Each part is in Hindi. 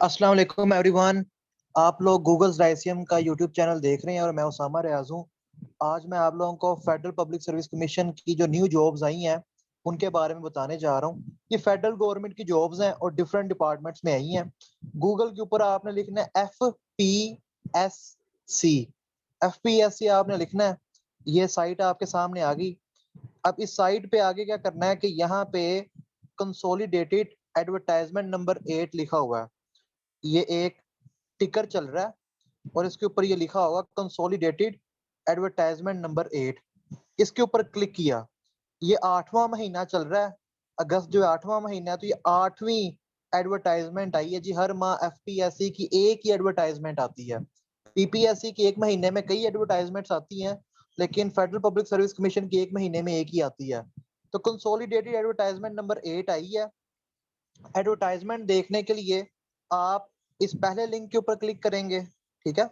अस्सलाम वालेकुम एवरीवन। आप लोग गूगल राइसियम का यूट्यूब चैनल देख रहे हैं और मैं उसामा रियाज हूँ। आज मैं आप लोगों को फेडरल पब्लिक सर्विस कमीशन की जो न्यू जॉब्स आई हैं उनके बारे में बताने जा रहा हूँ। ये फेडरल गवर्नमेंट की जॉब्स हैं और डिफरेंट डिपार्टमेंट्स में आई हैं। गूगल के ऊपर आपने लिखना है FPSC। FPSC आपने लिखना है। ये साइट आपके सामने आ गई। अब इस साइट पे आगे क्या करना है कि यहाँ पे कंसोलिडेटेड एडवर्टाइजमेंट नंबर 8 लिखा हुआ है। ये एक टिकर चल रहा है और इसके ऊपर ये लिखा होगा कंसोलिडेटेड एडवर्टाइजमेंट नंबर 8। इसके ऊपर क्लिक किया। ये 8वां महीना चल रहा है। अगस्त जो 8वां महीना है तो ये 8वीं एडवर्टाइजमेंट आई है जी। हर माह एफपीएससी की एक ही एडवर्टाइजमेंट आती है। पीपीएससी की एक महीने में कई एडवर्टाइजमेंट्स आती हैं, लेकिन फेडरल पब्लिक सर्विस कमीशन की एक महीने में एक ही आती है। तो कंसोलिडेटेड एडवर्टाइजमेंट नंबर 8 आई है। एडवर्टाइजमेंट देखने के लिए आप इस पहले लिंक के ऊपर क्लिक करेंगे। ठीक है,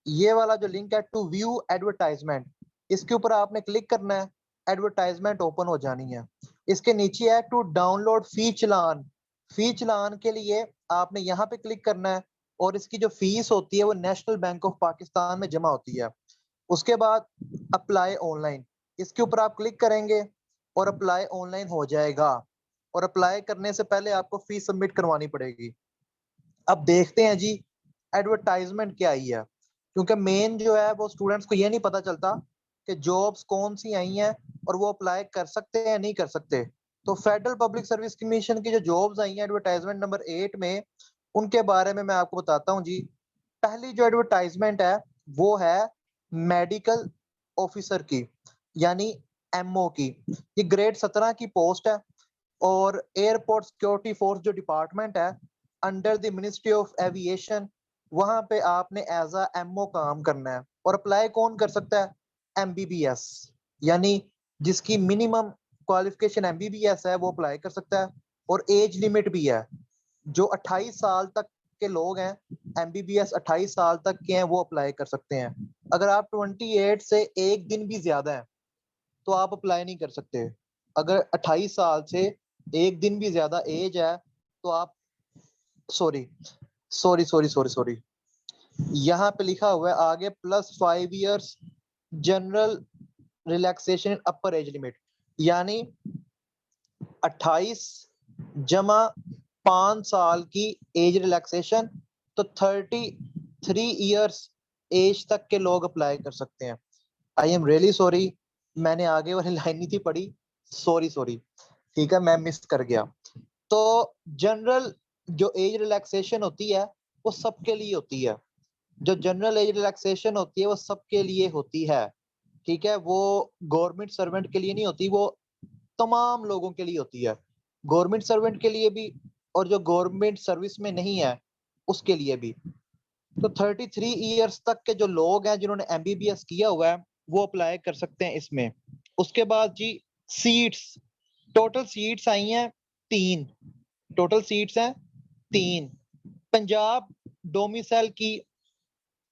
ये वाला जो लिंक है टू व्यू एडवर्टाइजमेंट, इसके ऊपर आपने क्लिक करना है। एडवर्टाइजमेंट ओपन हो जानी है। इसके नीचे है टू डाउनलोड फी चलान। फी चलान के लिए आपने यहाँ पे क्लिक करना है और इसकी जो फीस होती है वो नेशनल बैंक ऑफ पाकिस्तान में जमा होती है। उसके बाद अप्लाई ऑनलाइन, इसके ऊपर आप क्लिक करेंगे और अप्लाई ऑनलाइन हो जाएगा। और अप्लाई करने से पहले आपको फीस सबमिट करवानी पड़ेगी। अब देखते हैं जी एडवर्टाइजमेंट क्या आई है, क्योंकि मेन जो है वो स्टूडेंट्स को ये नहीं पता चलता कि जॉब्स कौन सी आई हैं और वो अप्लाई कर सकते हैं या नहीं कर सकते। तो फेडरल पब्लिक सर्विस कमीशन की जो जॉब्स आई हैं एडवर्टाइजमेंट नंबर 8 में, उनके बारे में मैं आपको बताता हूँ जी। पहली जो एडवर्टाइजमेंट है वो है मेडिकल ऑफिसर की, यानी एमओ की। ये ग्रेड 17 की पोस्ट है और एयरपोर्ट सिक्योरिटी फोर्स जो डिपार्टमेंट है under the ministry of aviation, वहां पे आपने एज अ एमओ काम करना है। और अप्लाई कौन कर सकता है? एमबीबीएस, यानी जिसकी मिनिमम क्वालिफिकेशन एमबीबीएस है वो अप्लाई कर सकता है। और एज लिमिट भी है। जो 28 साल तक के लोग हैं, एमबीबीएस 28 साल तक के हैं, वो अप्लाई कर सकते हैं। अगर आप 28 से एक दिन भी ज्यादा है तो आप अप्लाई नहीं कर सकते। अगर 28 साल से एक दिन भी ज्यादा एज है तो आप, sorry sorry sorry sorry sorry, यहाँ पे लिखा हुआ है आगे +5 years जनरल रिलैक्सेशन अपर एज लिमिट, यानी 28 जमा 5 साल की एज रिलैक्सेशन, तो 33 years एज तक के लोग अप्लाई कर सकते हैं। आई एम रियली सॉरी, मैंने आगे वाली लाइन नहीं थी पढ़ी। सॉरी सॉरी, ठीक है, मैं मिस कर गया। तो जनरल जो एज रिलैक्सेशन होती है वो सबके लिए होती है। जो जनरल एज रिलैक्सेशन होती है वो सबके लिए होती है। ठीक है, वो गवर्नमेंट सर्वेंट के लिए नहीं होती, वो तमाम लोगों के लिए होती है। गवर्नमेंट सर्वेंट के लिए भी और जो गवर्नमेंट सर्विस में नहीं है उसके लिए भी। तो 33 years तक के जो लोग हैं जिन्होंने एमबीबीएस किया हुआ है वो अप्लाई कर सकते हैं इसमें। उसके बाद जी सीट्स, टोटल सीट्स आई हैं 3। टोटल सीट्स हैं 3। पंजाब डोमिसाइल की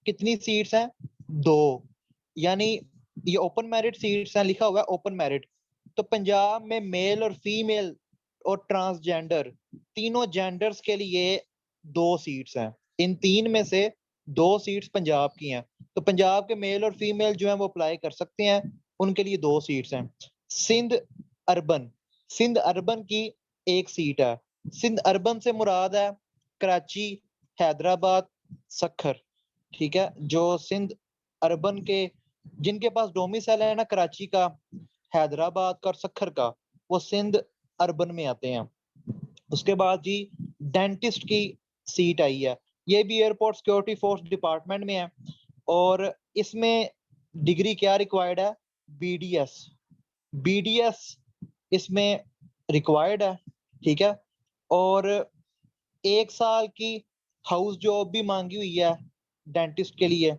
कितनी सीट्स हैं? 2। यानी ये ओपन मेरिट सीट्स हैं, लिखा हुआ है ओपन मेरिट। तो पंजाब में मेल और फीमेल और ट्रांसजेंडर तीनों जेंडर्स के लिए 2 सीट्स हैं। इन 3 में से 2 सीट्स पंजाब की हैं। तो पंजाब के मेल और फीमेल जो है वो अप्लाई कर सकते हैं, उनके लिए 2 सीट्स हैं। सिंध अर्बन, सिंध अर्बन की 1 सीट है। सिंध अर्बन से मुराद है कराची, हैदराबाद, सखर। ठीक है, जो सिंध अर्बन के जिनके पास डोमिसाइल है ना कराची का, हैदराबाद का और सखर का, वो सिंध अर्बन में आते हैं। उसके बाद जी डेंटिस्ट की सीट आई है। ये भी एयरपोर्ट सिक्योरिटी फोर्स डिपार्टमेंट में है और इसमें डिग्री क्या रिक्वायर्ड है? बीडीएस। बीडीएस इसमें रिक्वायर्ड है। ठीक है, और 1 साल की हाउस जॉब भी मांगी हुई है डेंटिस्ट के लिए।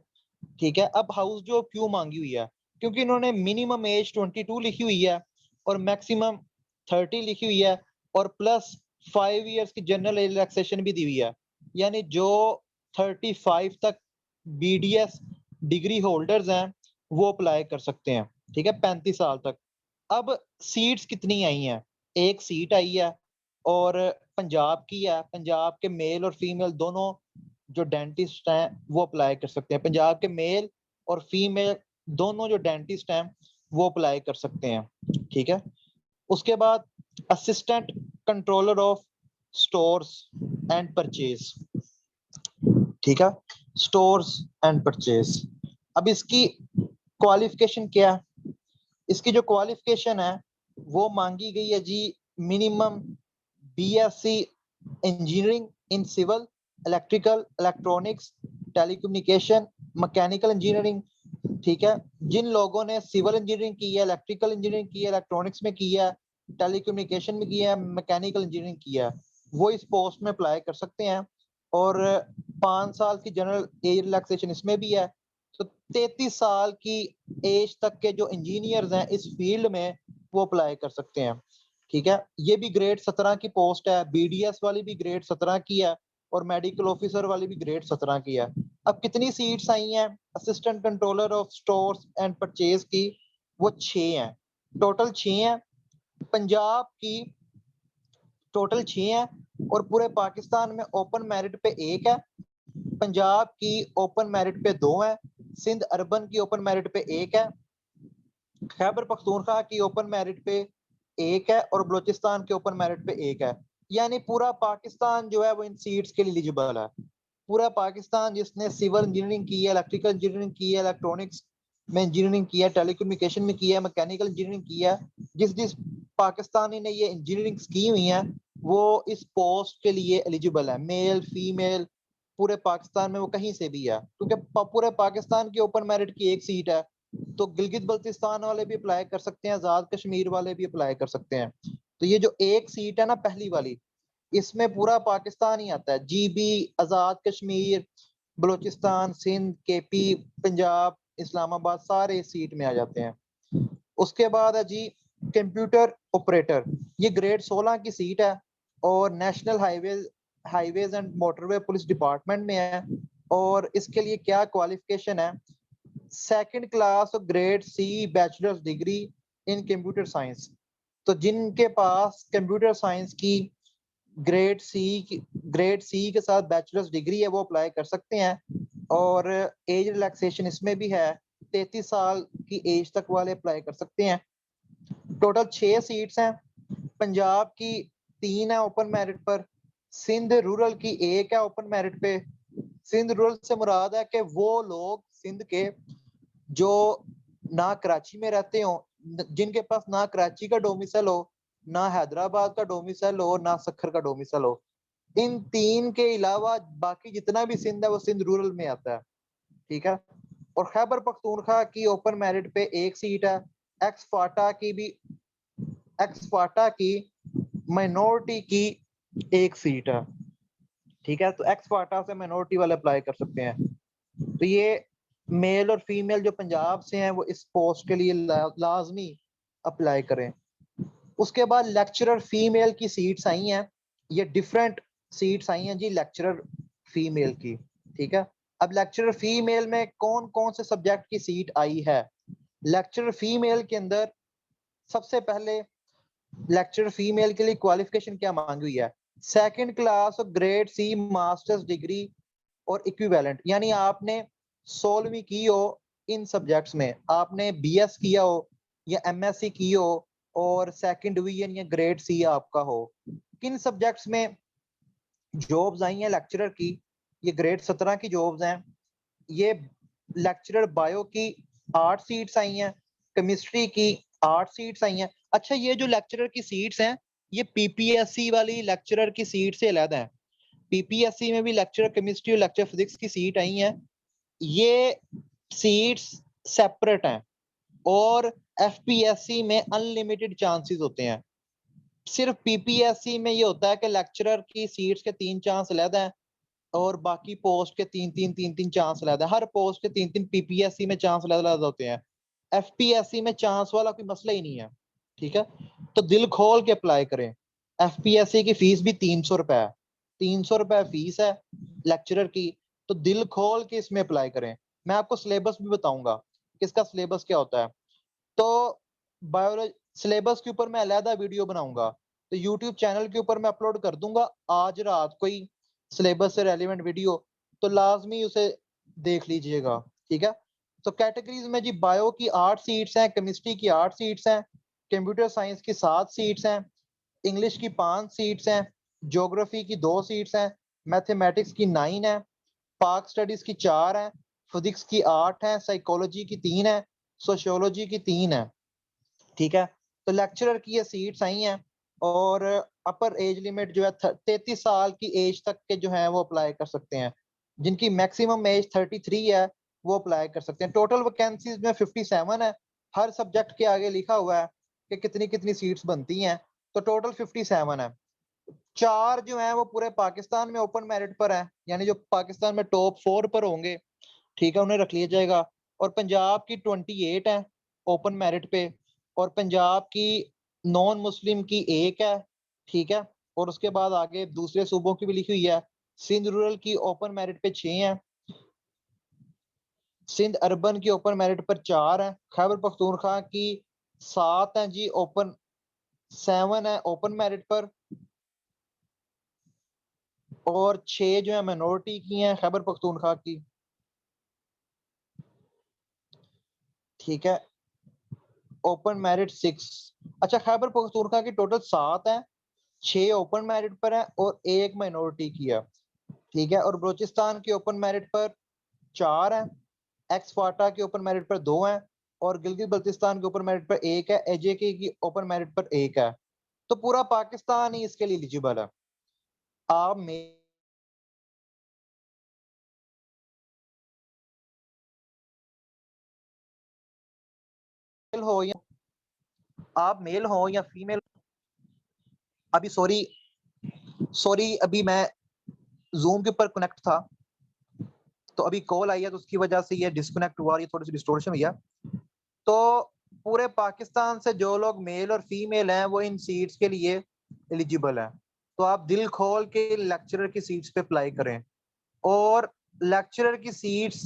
ठीक है, अब हाउस जॉब क्यों मांगी हुई है? क्योंकि इन्होंने मिनिमम एज 22 लिखी हुई है और मैक्सिमम 30 लिखी हुई है और +5 years की जनरल रिलैक्सेशन भी दी हुई है। यानी जो 35 तक बीडीएस डिग्री होल्डर्स हैं वो अप्लाई कर सकते हैं। ठीक है, 35 साल तक। अब सीट्स कितनी आई हैं? 1 सीट आई है और पंजाब की है, पंजाब के मेल और फीमेल दोनों जो डेंटिस्ट हैं वो अप्लाई कर सकते हैं। पंजाब के मेल और फीमेल दोनों जो डेंटिस्ट हैं वो अप्लाई कर सकते हैं, ठीक है। उसके बाद assistant controller of stores and purchase, ठीक है, स्टोर्स एंड परचेज। अब इसकी क्वालिफिकेशन क्या है? इसकी जो क्वालिफिकेशन है वो मांगी गई है जी, minimum BSc engineering in civil, electrical, electronics, telecommunication, mechanical engineering, ठीक है। जिन लोगों ने सिविल इंजीनियरिंग की है, इलेक्ट्रिकल इंजीनियरिंग की है, इलेक्ट्रॉनिक्स में की है, टेलीकम्युनिकेशन में की है, मैकेनिकल इंजीनियरिंग की है, वो इस पोस्ट में अप्लाई कर सकते हैं। और 5 साल की जनरल एज रिलैक्सेशन इसमें भी है। तो 33 साल की एज तक के जो इंजीनियर्स हैं इस फील्ड में वो अप्लाई कर सकते हैं, ठीक है। ये भी ग्रेड 17 की पोस्ट है, बीडीएस वाली भी ग्रेड 17 की है और मेडिकल ऑफिसर वाली भी ग्रेड 17 की है। अब कितनी सीट्स आई हैं assistant controller of stores and purchase की? वो 6 हैं, टोटल 6 हैं। पंजाब की टोटल 6 हैं और पूरे पाकिस्तान में ओपन मेरिट पे 1 है। पंजाब की ओपन मेरिट पे 2 है, सिंध अर्बन की ओपन मेरिट पे 1 है, खैबर पख्तूनख्वा की ओपन मेरिट पे 1 है और बलूचिस्तान के ओपन मेरिट पे 1 है। यानी पूरा पाकिस्तान जो है वो इन सीट्स के लिए एलिजिबल है। पूरा पाकिस्तान जिसने सिविल इंजीनियरिंग की है, इलेक्ट्रिकल इंजीनियरिंग की है, इलेक्ट्रॉनिक्स में इंजीनियरिंग की है, टेलीकम्युनिकेशन में की है, मैकेनिकल इंजीनियरिंग की है, जिस जिस पाकिस्तानी ने ये इंजीनियरिंग की हुई है वो इस पोस्ट के लिए एलिजिबल है। मेल फीमेल पूरे पाकिस्तान में वो कहीं से भी है, क्योंकि पूरे पाकिस्तान की ओपन मेरिट की एक सीट है। तो गिलगित बल्तिस्तान वाले भी अप्लाई कर सकते हैं, आजाद कश्मीर वाले भी अप्लाई कर सकते हैं। तो ये जो एक सीट है ना पहली वाली, इसमें पूरा पाकिस्तान ही आता है, जीबी, आजाद कश्मीर, बलूचिस्तान, सिंध, केपी, पंजाब, इस्लामाबाद सारे इस सीट में आ जाते हैं। उसके बाद है जी कंप्यूटर ऑपरेटर, ये ग्रेड 16 की सीट है और national highways and motorway police department में है। और इसके लिए क्या क्वालिफिकेशन है? Second class grade C bachelors degree in computer science. तो जिनके पास कंप्यूटर साइंस की ग्रेड सी के साथ बैचलर्स डिग्री है वो अप्लाई कर सकते हैं। और एज रिलैक्सेशन इसमें भी है, 33 साल की एज तक वाले अप्लाई कर सकते हैं। टोटल 6 सीट्स हैं। पंजाब की 3 है ओपन मेरिट पर, सिंध रूरल की 1 है ओपन मेरिट पे। सिंध रूरल से मुराद है कि वो लोग सिंध के जो ना कराची में रहते हो, जिनके पास ना कराची का डोमिसाइल हो, ना हैदराबाद का डोमिसाइल हो, ना सखर का डोमिसाइल हो। इन 3 के अलावा बाकी जितना भी सिंध है वो सिंध रूरल में आता है, ठीक है। और खैबर पख्तूनख्वा की ओपन मेरिट पे 1 सीट है। एक्स फाटा की भी, एक्स फाटा की माइनॉरिटी की 1 सीट है, ठीक है। तो एक्स फाटा से माइनॉरिटी वाले अप्लाई कर सकते हैं। तो ये मेल और फीमेल जो पंजाब से हैं वो इस पोस्ट के लिए लाजमी अप्लाई करें। उसके बाद लेक्चरर फीमेल की सीट्स आई हैं, ये डिफरेंट सीट्स आई हैं जी लेक्चरर फीमेल की, ठीक है। अब लेक्चरर फीमेल में कौन कौन से सब्जेक्ट की सीट आई है? लेक्चरर फीमेल के अंदर सबसे पहले लेक्चरर फीमेल के लिए क्वालिफिकेशन क्या मांगी हुई है? Second class grade C masters degree और इक्विवेलेंट, यानी आपने 16वीं की हो इन सब्जेक्ट्स में, आपने बीएस किया हो या एमएससी की हो और सेकंड डिवीजन या ग्रेड सी आपका हो। किन सब्जेक्ट्स में जॉब्स आई हैं लेक्चरर की? ये ग्रेड 17 की जॉब्स हैं। ये लेक्चरर बायो की 8 सीट्स आई हैं, केमिस्ट्री की 8 सीट्स आई हैं। अच्छा, ये जो लेक्चरर की सीट्स हैं ये पीपीएससी वाली लेक्चरर की सीट से अलग है। पीपीएससी में भी लेक्चरर केमिस्ट्री और लेक्चर फिजिक्स की सीट आई हैं, ये सीट्स सेपरेट हैं। और एफपीएससी में अनलिमिटेड चांसेस होते हैं। सिर्फ पीपीएससी में ये होता है कि लेक्चरर की सीट्स के 3 चांस अलग हैं और बाकी पोस्ट के 3 3 चांस अलग है। हर पोस्ट के 3 पीपीएससी में चांस अलग अलग होते हैं। एफपीएससी में चांस वाला कोई मसला ही नहीं है, ठीक है। तो दिल खोल के अप्लाई करें। एफपीएससी की फीस भी 300 रुपए है, 300 रुपए फीस है लेक्चरर की। तो दिल खोल के इसमें अप्लाई करें। मैं आपको सिलेबस भी बताऊंगा किसका सिलेबस क्या होता है। तो बायोलॉजी सिलेबस के ऊपर मैं अलहदा वीडियो बनाऊंगा, तो यूट्यूब चैनल के ऊपर मैं अपलोड कर दूंगा आज रात कोई सिलेबस से रेलिवेंट वीडियो, तो लाजमी उसे देख लीजिएगा। ठीक है, तो कैटेगरीज में जी बायो की 8 सीट्स हैं, केमिस्ट्री की 8 सीट्स हैं, कंप्यूटर साइंस की 7 सीट्स हैं, इंग्लिश की 5 सीट्स हैं, ज्योग्राफी की 2 सीट्स हैं, मैथमेटिक्स की 9 है, पाक स्टडीज की 4 है, फिजिक्स की 8 है, साइकोलॉजी की 3 है, सोशियोलॉजी की 3 है। ठीक है, तो लेक्चरर की ये सीट्स आई हैं, और अपर एज लिमिट जो है 33 साल की एज तक के जो है वो अप्लाई कर सकते हैं। जिनकी मैक्सिमम एज 33 है वो अप्लाई कर सकते हैं। टोटल वैकेंसीज में 57 है। हर सब्जेक्ट के आगे लिखा हुआ है कि कितनी कितनी सीट्स बनती हैं, तो टोटल 57 है। 4 जो है वो पूरे पाकिस्तान में ओपन मेरिट पर है, यानी जो पाकिस्तान में टॉप 4 पर होंगे, ठीक है, उन्हें रख लिया जाएगा। और पंजाब की 28 है ओपन मेरिट पे, और पंजाब की नॉन मुस्लिम की 1 है। ठीक है, और उसके बाद आगे दूसरे सूबों की भी लिखी हुई है। सिंध रूरल की ओपन मेरिट पे 6 है, सिंध अर्बन की ओपन मेरिट पर 4 है, खैबर पख्तूनख्वा की 7 है जी ओपन, 7 है ओपन मेरिट पर, और 6 जो है माइनॉरिटी की हैं खैबर पख्तूनख्वा की। ठीक है, ओपन मेरिट 6। अच्छा, खैबर पख्तूनख्वा की टोटल 7 है, 6 ओपन मेरिट पर है और 1 माइनॉरिटी की है। ठीक है, और बलूचिस्तान की ओपन मेरिट पर 4 है, एक्स फाटा के ओपन मेरिट पर 2 है, और गिलगित बल्तिस्तान के ओपन मेरिट पर 1 है, एजेके की ओपन मेरिट पर 1 है। तो पूरा पाकिस्तान ही इसके लिए एलिजिबल है। आप मेल हो या आप मेल हो या फीमेल, अभी सॉरी सॉरी अभी मैं जूम के ऊपर कनेक्ट था, तो अभी कॉल आई है, तो उसकी वजह से ये डिस्कनेक्ट हुआ और ये थोड़ी सी डिस्टोर्शन हुई है। तो पूरे पाकिस्तान से जो लोग मेल और फीमेल हैं वो इन सीट्स के लिए एलिजिबल हैं। तो आप दिल खोल के लेक्चरर की सीट्स पे अप्लाई करें। और लेक्चरर की सीट्स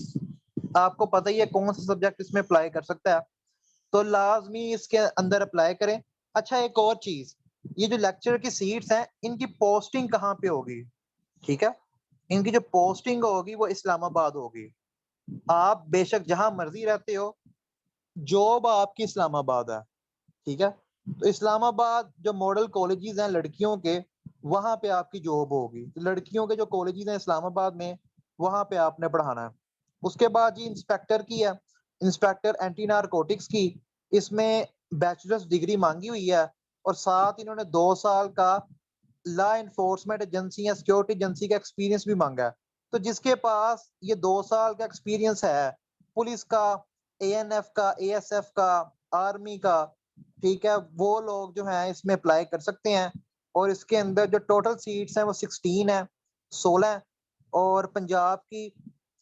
आपको पता ही है कौन सा सब्जेक्ट इसमें अप्लाई कर सकता है, तो लाजमी इसके अंदर अप्लाई करें। अच्छा, एक और चीज, ये जो लेक्चरर की सीट्स हैं इनकी पोस्टिंग कहाँ पे होगी? ठीक है, इनकी जो पोस्टिंग होगी वो इस्लामाबाद होगी। आप बेशक जहां मर्जी रहते हो, जॉब आपकी इस्लामाबाद है। ठीक है, तो इस्लामाबाद जो मॉडल कॉलेजेस हैं लड़कियों के, वहां पे आपकी जॉब होगी। तो लड़कियों के जो कॉलेजेस हैं इस्लामाबाद में, वहां पे आपने पढ़ाना है। उसके बाद जी इंस्पेक्टर की है, इंस्पेक्टर एंटी नारकोटिक्स की, इसमें बैचलर्स डिग्री मांगी हुई है, और साथ इन्होंने 2 साल का लॉ इन्फोर्समेंट एजेंसी या सिक्योरिटी एजेंसी का एक्सपीरियंस भी मांगा है। तो जिसके पास ये 2 साल का एक्सपीरियंस है, पुलिस का, एएनएफ का, एएसएफ का, आर्मी का, ठीक है, वो लोग जो हैं इसमें अप्लाई कर सकते हैं। और इसके अंदर जो टोटल सीट्स हैं वो 16 है, 16 है, और पंजाब की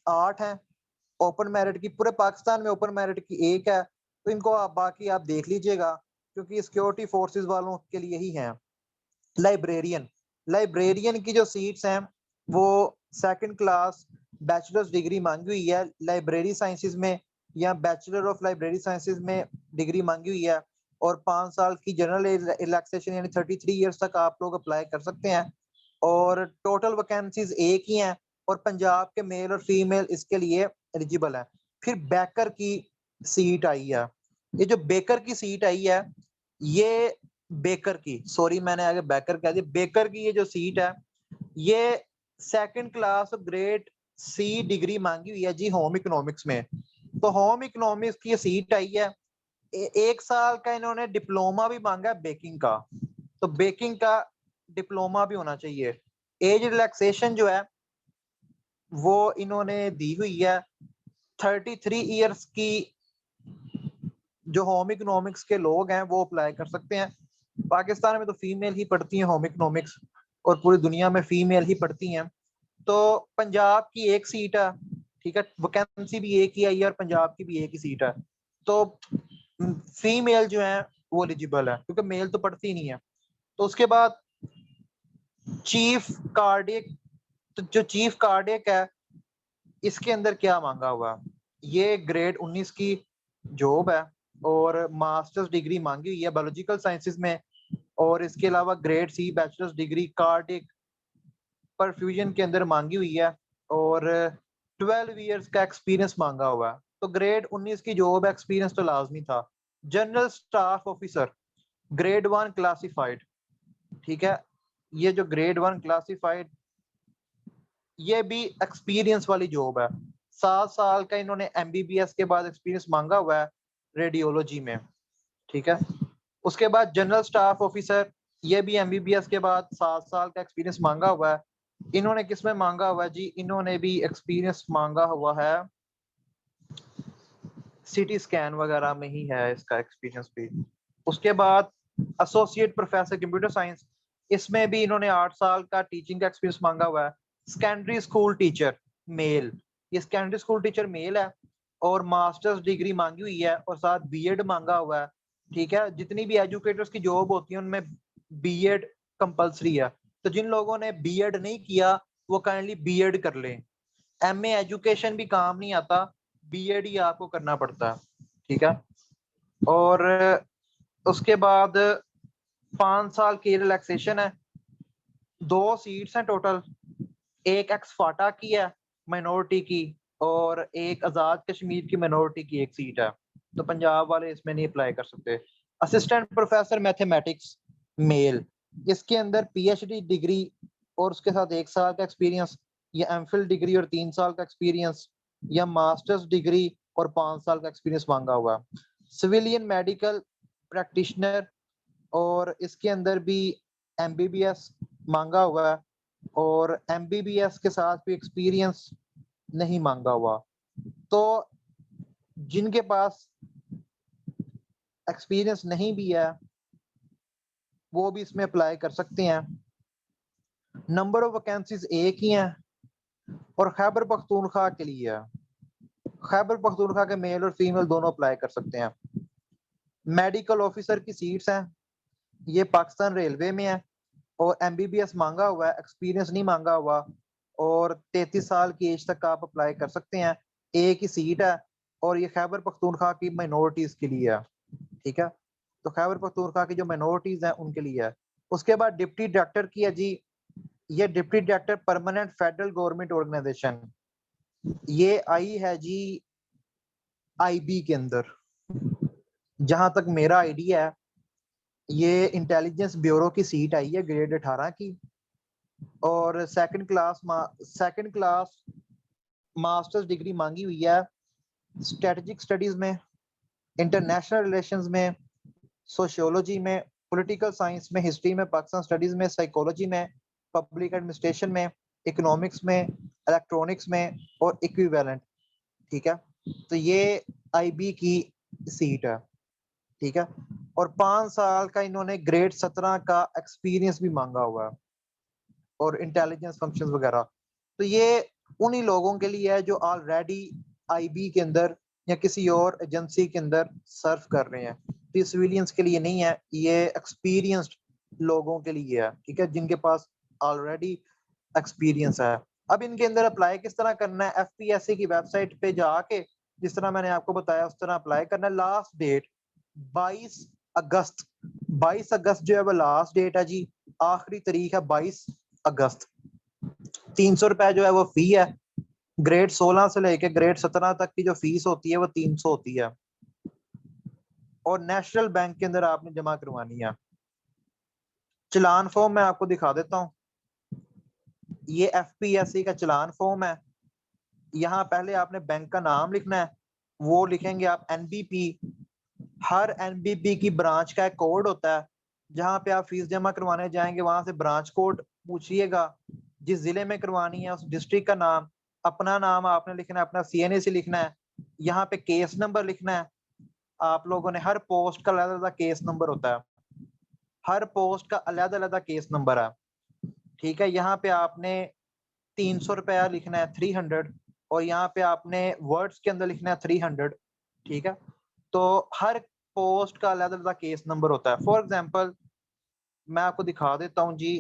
8 है ओपन मेरिट की। पूरे पाकिस्तान में ओपन मेरिट की 1 है। तो इनको आप बाकी आप देख लीजिएगा, क्योंकि सिक्योरिटी फोर्सेस वालों के लिए ही हैं। लाइब्रेरियन, लाइब्रेरियन की जो सीट्स हैं वो सेकंड क्लास बैचलर्स डिग्री मांगी हुई है लाइब्रेरी साइंसेज में, या बैचलर ऑफ लाइब्रेरी साइंसेज में डिग्री मांगी हुई है। और 5 साल की जनरल रिलैक्सेशन यानी 33 ईयर्स तक आप लोग अप्लाई कर सकते हैं। और टोटल वैकेंसीज 1 ही हैं, और पंजाब के मेल और फीमेल इसके लिए एलिजिबल है। फिर बेकर की सीट आई है, ये जो बेकर की सीट आई है, ये बेकर की, सॉरी मैंने आगे बेकर कह दिया, बेकर की ये जो सीट है, ये second class grade C degree मांगी हुई है जी होम इकोनॉमिक्स में। तो होम इकोनॉमिक्स की ये सीट आई है। 1 साल का इन्होंने डिप्लोमा भी मांगा है बेकिंग का, तो बेकिंग का डिप्लोमा भी होना चाहिए। एज रिलैक्सेशन जो है वो इन्होंने दी हुई है 33 ईयर्स की। जो होम इकोनॉमिक्स के लोग हैं वो अप्लाई कर सकते हैं। पाकिस्तान में तो फीमेल ही पढ़ती हैं होम इकोनॉमिक्स, और पूरी दुनिया में फीमेल ही पढ़ती हैं। तो पंजाब की 1 सीट है, ठीक है, वैकेंसी भी 1 ही आई है, और पंजाब की भी 1 ही सीट है। तो फीमेल जो है वो एलिजिबल है, क्योंकि मेल तो पढ़ती नहीं है। तो उसके बाद चीफ कार्डियक, तो जो चीफ कार्डियक है इसके अंदर क्या मांगा हुआ है? ये ग्रेड 19 की जॉब है, और मास्टर्स डिग्री मांगी हुई है बायोलॉजिकल साइंसेज में, और इसके अलावा grade C bachelors degree cardiac perfusion के अंदर मांगी हुई है और 12 इयर्स का एक्सपीरियंस मांगा हुआ है। तो ग्रेड 19 की जॉब एक्सपीरियंस तो लाजमी था। General staff officer grade 1 classified, ठीक है, ये जो ग्रेड 1 क्लासिफाइड ये भी एक्सपीरियंस वाली जॉब है। 7 साल का इन्होंने एमबीबीएस के बाद एक्सपीरियंस मांगा हुआ है रेडियोलॉजी में, ठीक है। उसके बाद जनरल स्टाफ ऑफिसर, ये भी एमबीबीएस के बाद 7 साल का एक्सपीरियंस मांगा हुआ है। इन्होंने किसमें मांगा हुआ है जी? इन्होंने भी एक्सपीरियंस मांगा हुआ है सिटी स्कैन वगैरह में ही है इसका एक्सपीरियंस भी। उसके बाद एसोसिएट प्रोफेसर कंप्यूटर साइंस, इसमें भी इन्होंने 8 साल का टीचिंग का एक्सपीरियंस मांगा हुआ है। सेकेंडरी स्कूल टीचर मेल, ये सेकेंडरी स्कूल टीचर मेल है और मास्टर्स डिग्री मांगी हुई है और साथ बीएड मांगा हुआ है, ठीक है। जितनी भी एजुकेटर्स की जॉब होती है उनमें बीएड कंपलसरी है, तो जिन लोगों ने बीएड नहीं किया वो काइंडली बीएड कर लें। एमए एजुकेशन भी काम नहीं आता, बीएड ही आपको करना पड़ता है, ठीक है। और उसके बाद 5 साल की रिलैक्सेशन है। 2 सीट्स हैं टोटल, एक एक्स-फाटा की है माइनॉरिटी की और एक आजाद कश्मीर की माइनॉरिटी की एक सीट है, तो पंजाब वाले इसमें नहीं अप्लाई कर सकते। असिस्टेंट प्रोफेसर मैथमेटिक्स मेल, इसके अंदर पीएचडी डिग्री और उसके साथ 1 साल का एक्सपीरियंस, या एमफिल डिग्री और 3 साल का एक्सपीरियंस, या मास्टर्स डिग्री और 5 साल का एक्सपीरियंस मांगा हुआ। सिविलियन मेडिकल प्रैक्टिशनर, और इसके अंदर भी एमबीबीएस मांगा हुआ है और एमबीबीएस के साथ भी एक्सपीरियंस नहीं मांगा हुआ। तो जिनके पास एक्सपीरियंस नहीं भी है वो भी इसमें अप्लाई कर सकते हैं। नंबर ऑफ वैकेंसीज एक ही हैं और खैबर पख्तूनख्वा के लिए है। खैबर पख्तूनख्वा के मेल और फीमेल दोनों अप्लाई कर सकते हैं। मेडिकल ऑफिसर की सीट्स हैं, ये पाकिस्तान रेलवे में है और एमबीबीएस मांगा हुआ है, एक्सपीरियंस नहीं मांगा हुआ और 33 साल की एज तक आप अप्लाई कर सकते हैं। एक ही सीट है और ये खैबर पख्तूनख्वा की माइनॉरिटीज के लिए है, ठीक है। तो खैबर पख्तूनख्वा की जो माइनॉरिटीज हैं उनके लिए है। उसके बाद डिप्टी डायरेक्टर की है जी, ये deputy director permanent federal government organisation, ये आई है जी आईबी के अंदर। जहां तक मेरा आइडिया है ये इंटेलिजेंस ब्यूरो की सीट आई है ग्रेड 18 की और सेकंड क्लास मास्टर्स डिग्री मांगी हुई है स्ट्रेटेजिक स्टडीज में, इंटरनेशनल रिलेशंस में, सोशियोलॉजी में, पॉलिटिकल साइंस में, हिस्ट्री में, पाकिस्तान स्टडीज में, साइकोलॉजी में, पब्लिक एडमिनिस्ट्रेशन में, इकोनॉमिक्स में, इलेक्ट्रॉनिक्स में और इक्विवेलेंट, ठीक है। तो ये आईबी की सीट है, ठीक है। और 5 साल का इन्होंने ग्रेड 17 का एक्सपीरियंस भी मांगा हुआ है और इंटेलिजेंस फंक्शंस वगैरह। तो ये उन्हीं लोगों के लिए है जो ऑलरेडी आईबी के अंदर या किसी और एजेंसी के अंदर सर्व कर रहे हैं। तो ये सिविलियंस के लिए नहीं है, ये एक्सपीरियंस्ड लोगों के लिए है, ठीक है, जिनके पास ऑलरेडी एक्सपीरियंस है। अब इनके अंदर अप्लाई किस तरह करना है? एफपीएससी की वेबसाइट पे जाके जिस तरह मैंने आपको बताया उस तरह अप्लाई करना है। लास्ट डेट 22 अगस्त, 22 अगस्त जो है वो लास्ट डेट है जी, आखिरी तारीख है 22 अगस्त। 300 रुपए जो है वो फी है। ग्रेड 16 से लेके ग्रेड 17 तक की जो फीस होती है वो 300 होती है और नेशनल बैंक के अंदर आपने जमा करवानी है। चलान फॉर्म मैं आपको दिखा देता हूँ, ये एफपीएससी का चलान फॉर्म है। यहाँ पहले आपने बैंक का नाम लिखना है, वो लिखेंगे आप एनबीपी। हर एनबीपी की ब्रांच का एक कोड होता है, जहाँ पे आप फीस जमा करवाने जाएंगे वहां से ब्रांच कोड पूछिएगा, जिस जिले में करवानी है उस डिस्ट्रिक्ट का नाम, अपना नाम आपने लिखना है, अपना सीएनएसी लिखना है, यहाँ पे केस नंबर लिखना है। आप लोगों ने हर पोस्ट का अलग अलग केस नंबर होता है, हर पोस्ट का अलग अलग केस नंबर है, ठीक है। यहाँ पे आपने 300 रुपया लिखना है 300 और यहाँ पे आपने वर्ड्स के अंदर लिखना है 300, ठीक है। तो हर पोस्ट का अलग अलग केस नंबर होता है। फॉर एग्जांपल मैं आपको दिखा देता हूँ जी,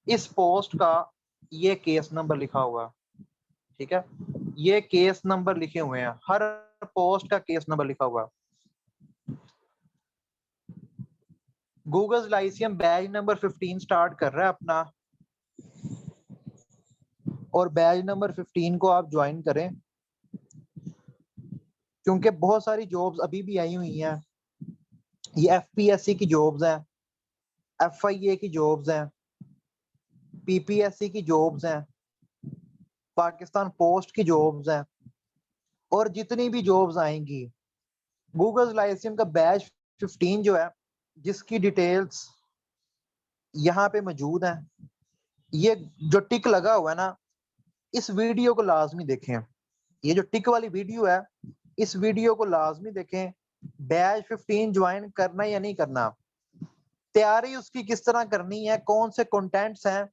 इस पोस्ट का ये केस नंबर लिखा हुआ, ठीक है, ये केस नंबर लिखे हुए हैं, हर पोस्ट का केस नंबर लिखा हुआ। Google Lyceum batch number 15 start कर रहा है अपना, और बैच नंबर 15 को आप ज्वाइन करें, क्योंकि बहुत सारी जॉब्स अभी भी आई हुई हैं। ये एफपीएससी की जॉब्स हैं, एफआईए की जॉब्स हैं, पीपीएससी की जॉब्स हैं, पाकिस्तान पोस्ट की जॉब्स हैं, और जितनी भी जॉब्स आएंगी, गूगल लाइसेंस का बैच 15 जो है, जिसकी डिटेल्स यहाँ पे मौजूद है, ये जो टिक लगा हुआ है ना, इस वीडियो को लाजमी देखें। ये जो टिक वाली वीडियो है, इस वीडियो को लाजमी देखें। बैच 15 ज्वाइन करना या नहीं करना, तैयारी उसकी किस तरह करनी है, कौन से कंटेंट्स हैं,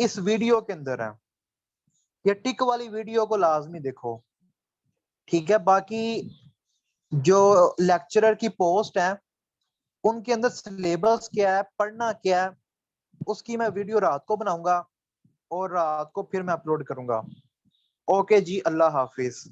इस वीडियो के अंदर है। ये टिक वाली वीडियो को लाजमी देखो, ठीक है। बाकी जो लेक्चरर की पोस्ट है, उनके अंदर सिलेबस क्या है, पढ़ना क्या है, उसकी मैं वीडियो रात को बनाऊंगा और रात को फिर मैं अपलोड करूंगा। ओके जी, अल्लाह हाफिज।